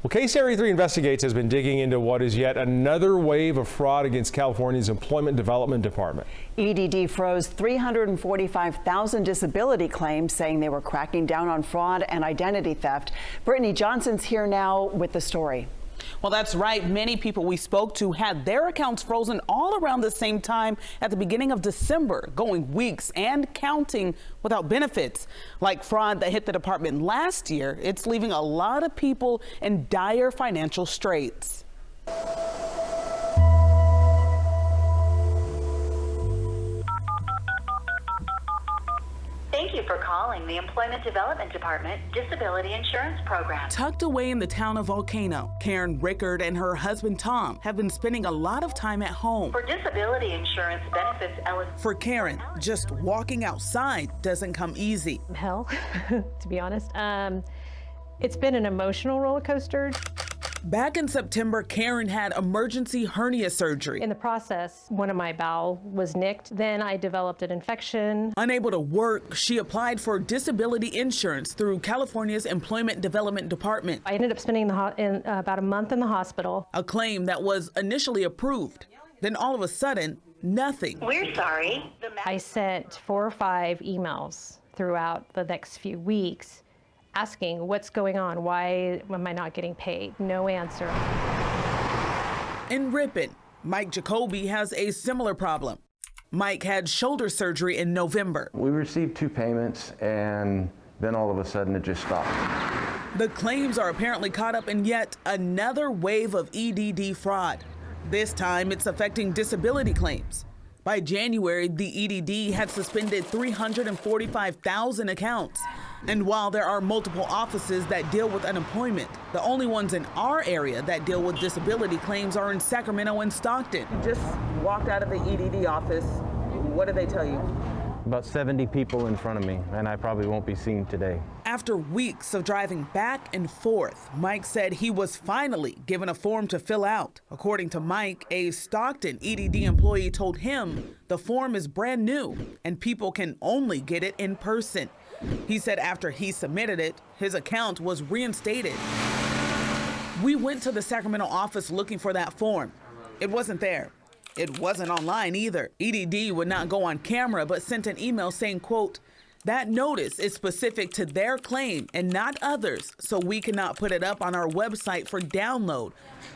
Well, Case Area 3 Investigates has been digging into what is yet another wave of fraud against California's Employment Development Department. EDD froze 345,000 disability claims, saying they were cracking down on fraud and identity theft. Brittany Johnson's here now with the story. Well, that's right. Many people we spoke to had their accounts frozen all around the same time at the beginning of December, going weeks and counting without benefits. Like fraud that hit the department last year, it's leaving a lot of people in dire financial straits. Thank you for calling the Employment Development Department Disability Insurance Program. Tucked away in the town of Volcano, Karen Rickard and her husband Tom have been spending a lot of time at home. For disability insurance benefits eligible. For Karen, just walking outside doesn't come easy. Hell, to be honest. It's been an emotional roller coaster. Back in September, Karen had emergency hernia surgery. In the process, one of my bowel was nicked. Then I developed an infection. Unable to work, she applied for disability insurance through California's Employment Development Department. I ended up spending about a month in the hospital. A claim that was initially approved. Then all of a sudden, nothing. We're sorry. I sent 4 or 5 emails throughout the next few weeks asking what's going on, why am I not getting paid? No answer. In Ripon, Mike Jacoby has a similar problem. Mike had shoulder surgery in November. We received 2 payments and then all of a sudden it just stopped. The claims are apparently caught up in yet another wave of EDD fraud. This time it's affecting disability claims. By January, the EDD had suspended 345,000 accounts. And while there are multiple offices that deal with unemployment, the only ones in our area that deal with disability claims are in Sacramento and Stockton. You just walked out of the EDD office. What did they tell you? About 70 people in front of me, and I probably won't be seen today. After weeks of driving back and forth, Mike said he was finally given a form to fill out. According to Mike, a Stockton EDD employee told him the form is brand new and people can only get it in person. He said after he submitted it, his account was reinstated. We went to the Sacramento office looking for that form. It wasn't there. It wasn't online either. EDD would not go on camera, but sent an email saying, quote, "That notice is specific to their claim and not others, so we cannot put it up on our website for download."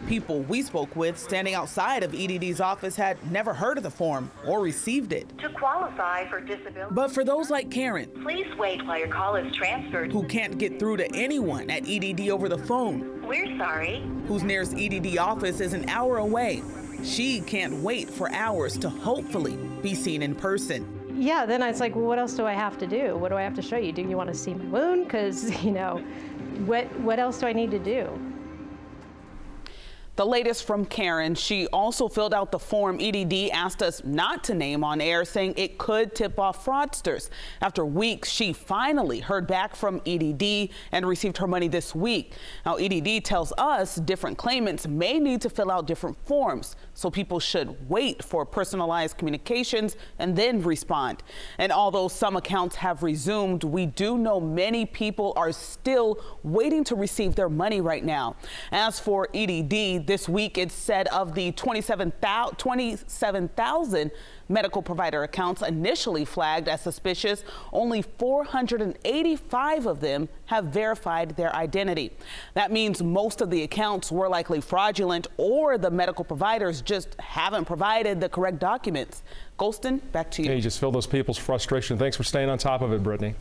People we spoke with standing outside of EDD's office had never heard of the form or received it. To qualify for disability. But for those like Karen, Please wait while your call is transferred. who can't get through to anyone at EDD over the phone, We're sorry. whose nearest EDD office is an hour away, she can't wait for hours to hopefully be seen in person. Yeah, then it's like, well, what else do I have to do? What do I have to show you? Do you want to see my wound? Because, what else do I need to do? The latest from Karen, she also filled out the form EDD asked us not to name on air, saying it could tip off fraudsters. After weeks, she finally heard back from EDD and received her money this week. Now, EDD tells us different claimants may need to fill out different forms, so people should wait for personalized communications and then respond. And although some accounts have resumed, we do know many people are still waiting to receive their money right now. As for EDD, this week it said of the 27,000 medical provider accounts initially flagged as suspicious, only 485 of them have verified their identity. That means most of the accounts were likely fraudulent, or the medical providers just haven't provided the correct documents. Golston, back to you. Hey, just feel those people's frustration. Thanks for staying on top of it, Brittany.